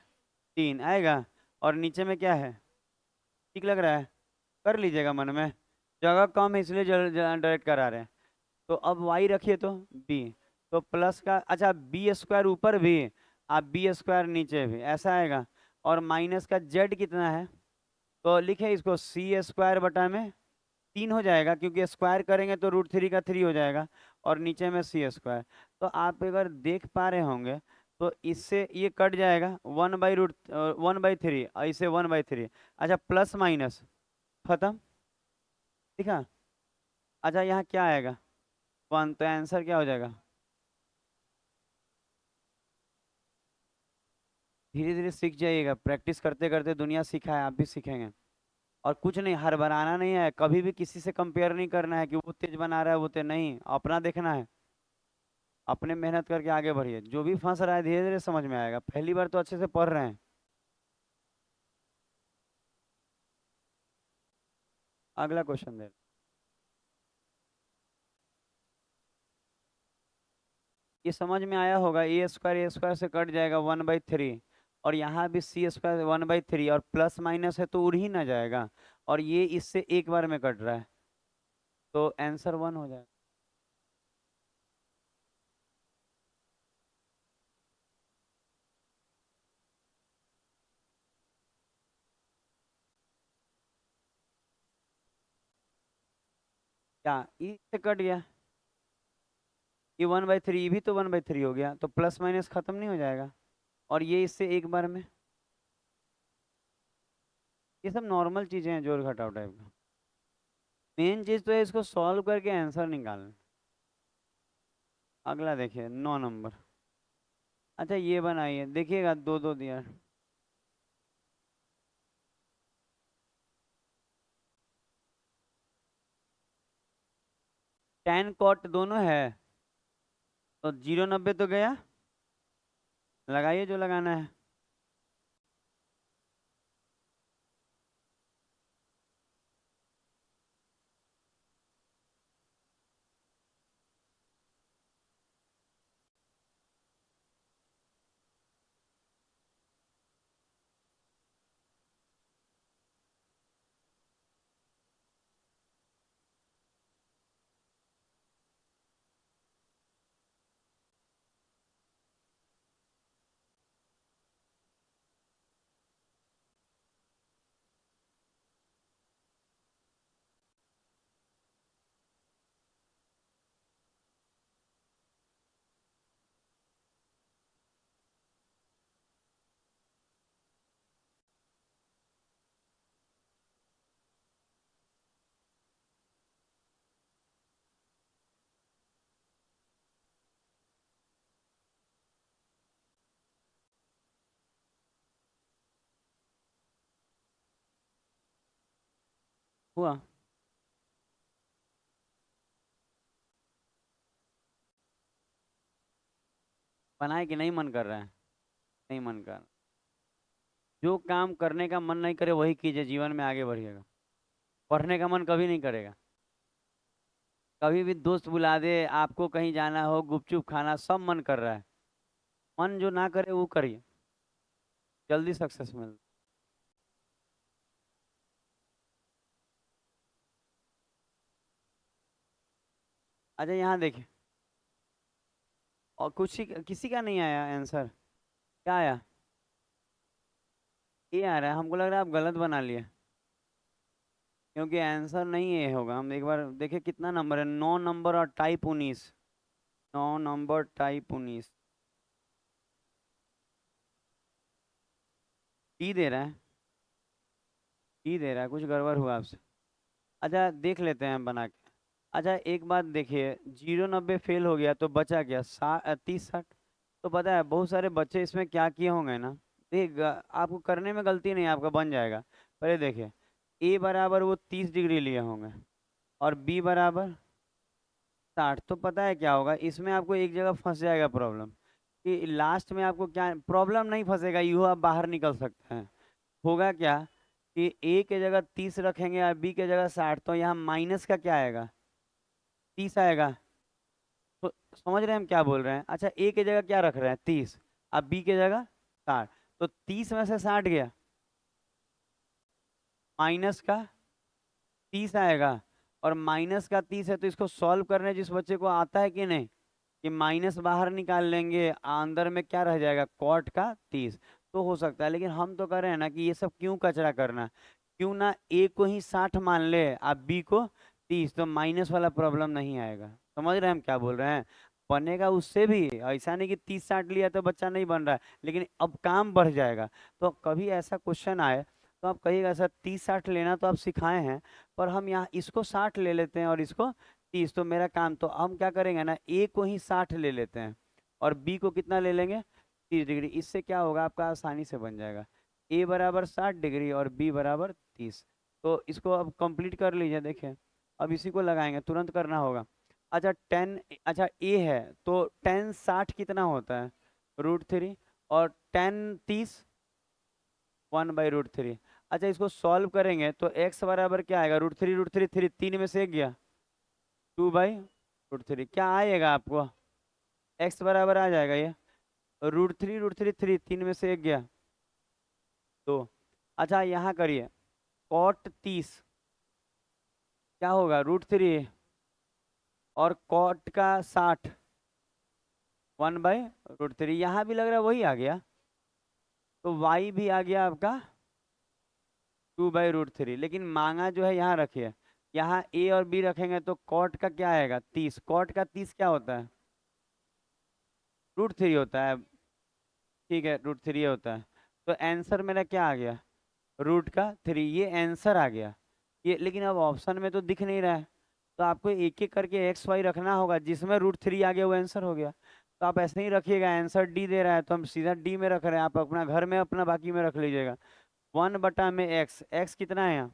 3 आएगा। और नीचे में क्या है, ठीक लग रहा है, कर लीजिएगा मन में, जगह कम है इसलिए डायरेक्ट करा रहे हैं। तो अब वाई रखिए तो बी, तो प्लस का, अच्छा बी स्क्वायर ऊपर भी, आप बी स्क्वायर नीचे भी, ऐसा आएगा। और माइनस का जेड कितना है, तो लिखे इसको सी स्क्वायर बटा में 3 हो जाएगा, क्योंकि स्क्वायर करेंगे तो √3 का 3 हो जाएगा, और नीचे में सी स्क्वायर। तो आप अगर देख पा रहे होंगे तो इससे ये कट जाएगा 1/√1/3, ऐसे 1/3। अच्छा, प्लस माइनस खत्म, ठीक है। अच्छा, यहाँ क्या आएगा, 1, तो आंसर क्या हो जाएगा। धीरे धीरे सीख जाइएगा, प्रैक्टिस करते करते दुनिया सीखा है, आप भी सीखेंगे। और कुछ नहीं, हड़बड़ाना नहीं है, कभी भी किसी से कंपेयर नहीं करना है कि वो तेज बना रहा है वो तेज नहीं, अपना देखना है। अपने मेहनत करके आगे बढ़िए, जो भी फंस रहा है धीरे धीरे समझ में आएगा, पहली बार तो अच्छे से पढ़ रहे हैं। अगला क्वेश्चन दे। ये समझ में आया होगा, ए स्क्वायर से कट जाएगा 1/3, और यहाँ भी सी स्क्वायर 1/3, और प्लस माइनस है तो उड़ ही ना जाएगा, और ये इससे एक बार में कट रहा है, तो आंसर 1 हो जाएगा। क्या ई से कट गया, ये 1/3, ये भी तो 1/3 हो गया, तो प्लस माइनस खत्म नहीं हो जाएगा, और ये इससे एक बार में। ये सब नॉर्मल चीजें हैं, जोड़ घटाव टाइप का। मेन चीज तो है इसको सॉल्व करके आंसर निकालना। अगला देखिए, 9 नंबर। अच्छा, ये बनाइए, देखिएगा दो दो दिया। टैन कॉट दोनों है, तो 0 90 तो गया, लगाइए जो लगाना है। हुआ, बनाए कि नहीं मन कर रहा है, नहीं मन कर, जो काम करने का मन नहीं करे वही कीजिए, जीवन में आगे बढ़िएगा। पढ़ने का मन कभी नहीं करेगा, कभी भी दोस्त बुला दे, आपको कहीं जाना हो, गुपचुप खाना, सब मन कर रहा है, मन जो ना करे वो करिए, जल्दी सक्सेस मिल। अच्छा, यहाँ देखिए, और कुछ किसी का नहीं आया आंसर, क्या आया, ये आ रहा है, हमको लग रहा है आप गलत बना लिए, क्योंकि आंसर नहीं ये होगा। हम एक बार देखिए कितना नंबर है, 9 नंबर और टाइप 19, 9 नंबर टाइप 19, टी दे रहा है। ही दे रहा है, कुछ गड़बड़ हुआ आपसे। अच्छा देख लेते हैं हम बना के। अच्छा एक बात देखिए, 0 90 फेल हो गया तो बचा क्या, 30 60। तो पता है बहुत सारे बच्चे इसमें क्या किए होंगे ना। देख आपको करने में गलती नहीं है, आपका बन जाएगा। पहले देखिए, ए बराबर वो 30 डिग्री लिए होंगे और बी बराबर 60। तो पता है क्या होगा इसमें, आपको एक जगह फंस जाएगा प्रॉब्लम, कि लास्ट में आपको क्या प्रॉब्लम नहीं फंसेगा, यूँ आप बाहर निकल सकते हैं। होगा क्या कि ए के जगह 30 रखेंगे और बी के जगह 60, तो यहाँ माइनस का क्या आएगा, 30 आएगा। तो समझ रहे हैं हम क्या बोल रहे हैं। अच्छा ए के जगह क्या रख रहे हैं, 30, अब बी के जगह 60। तो 30 में से 60 गया, माइनस का 30 आएगा। और माइनस का 30 है तो इसको सॉल्व करने जिस बच्चे को आता है कि नहीं, कि माइनस बाहर निकाल लेंगे, अंदर में क्या रह जाएगा, कॉट का 30। तो हो सकता है, लेकिन हम तो कह रहे हैं ना कि ये सब क्यों कचरा करना, क्यों ना ए को ही 60 मान ले आप बी को 30, तो माइनस वाला प्रॉब्लम नहीं आएगा। समझ रहे हैं हम क्या बोल रहे हैं। बनेगा उससे भी, ऐसा नहीं कि 30 60 लिया तो बच्चा नहीं बन रहा है, लेकिन अब काम बढ़ जाएगा। तो कभी ऐसा क्वेश्चन आए तो आप कहिएगा सर 30 60 लेना तो आप सिखाए हैं, पर हम यहाँ इसको 60 ले लेते हैं और इसको 30, तो मेरा काम, तो हम क्या करेंगे ना, ए को ही 60 ले लेते हैं और बी को कितना ले लेंगे, 30 डिग्री। इससे क्या होगा, आपका आसानी से बन जाएगा, ए बराबर 60 डिग्री और बी बराबर 30। तो इसको अब कंप्लीट कर लीजिए, देखिए अब इसी को लगाएंगे, तुरंत करना होगा। अच्छा 10, अच्छा ए है तो 10 60 कितना होता है, √3, और 10 30 1/√3। अच्छा इसको सॉल्व करेंगे तो x बराबर क्या आएगा, √3 3 में से एक गया, 2/√3 क्या आएगा आपको, x बराबर आ जाएगा ये, √3 3 में से एक गया, 2। अच्छा यहाँ करिए, कॉट 30 क्या होगा, √3, और कॉट का 60 1/√3। यहाँ भी लग रहा है वही आ गया, तो y भी आ गया आपका 2/√3, लेकिन मांगा जो है यहाँ रखिए, यहाँ a और b रखेंगे तो कॉट का क्या आएगा, 30, कॉट का 30 क्या होता है, √3 होता है। ठीक है √3 होता है। तो आंसर मेरा क्या आ गया, √3, ये आंसर आ गया। ये लेकिन अब ऑप्शन में तो दिख नहीं रहा है, तो आपको एक एक करके एक्स वाई रखना होगा, जिसमें √3 आ गया वो आंसर हो गया। तो आप ऐसे ही रखिएगा, आंसर डी दे रहा है तो हम सीधा डी में रख रहे हैं, आप अपना घर में अपना बाकी में रख लीजिएगा। 1/x, एक्स कितना है यहाँ,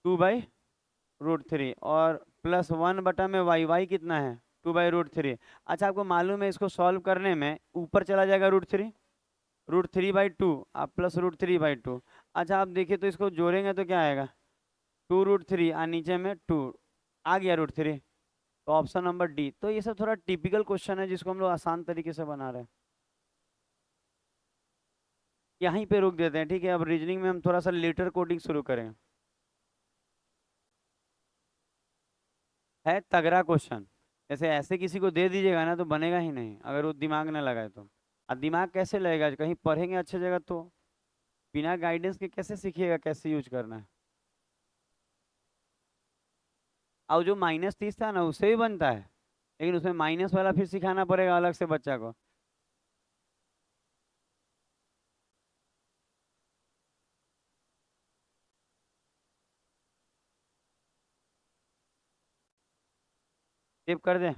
2/√3, और प्लस 1/y, वाई कितना है, 2/√3। अच्छा आपको मालूम है इसको सॉल्व करने में ऊपर चला जाएगा √3, √3/2, आप प्लस √3/2। अच्छा आप देखिए तो इसको जोड़ेंगे तो क्या आएगा, 2√3 और नीचे में 2 आ गया √3। तो ऑप्शन नंबर डी। तो ये सब थोड़ा टिपिकल क्वेश्चन है जिसको हम लोग आसान तरीके से बना रहे हैं। यहीं पे रोक देते हैं, ठीक है। अब रीजनिंग में हम थोड़ा सा लेटर कोडिंग शुरू करें। है तगड़ा क्वेश्चन, जैसे ऐसे किसी को दे दीजिएगा ना तो बनेगा ही नहीं, अगर वो दिमाग ना लगाए तो। अब दिमाग कैसे लगेगा, कहीं पढ़ेंगे अच्छे जगह तो, बिना गाइडेंस के कैसे सीखिएगा कैसे यूज करना है। और जो -30 था ना उससे भी बनता है, लेकिन उसमें माइनस वाला फिर सिखाना पड़ेगा अलग से बच्चा को। टिप कर दें।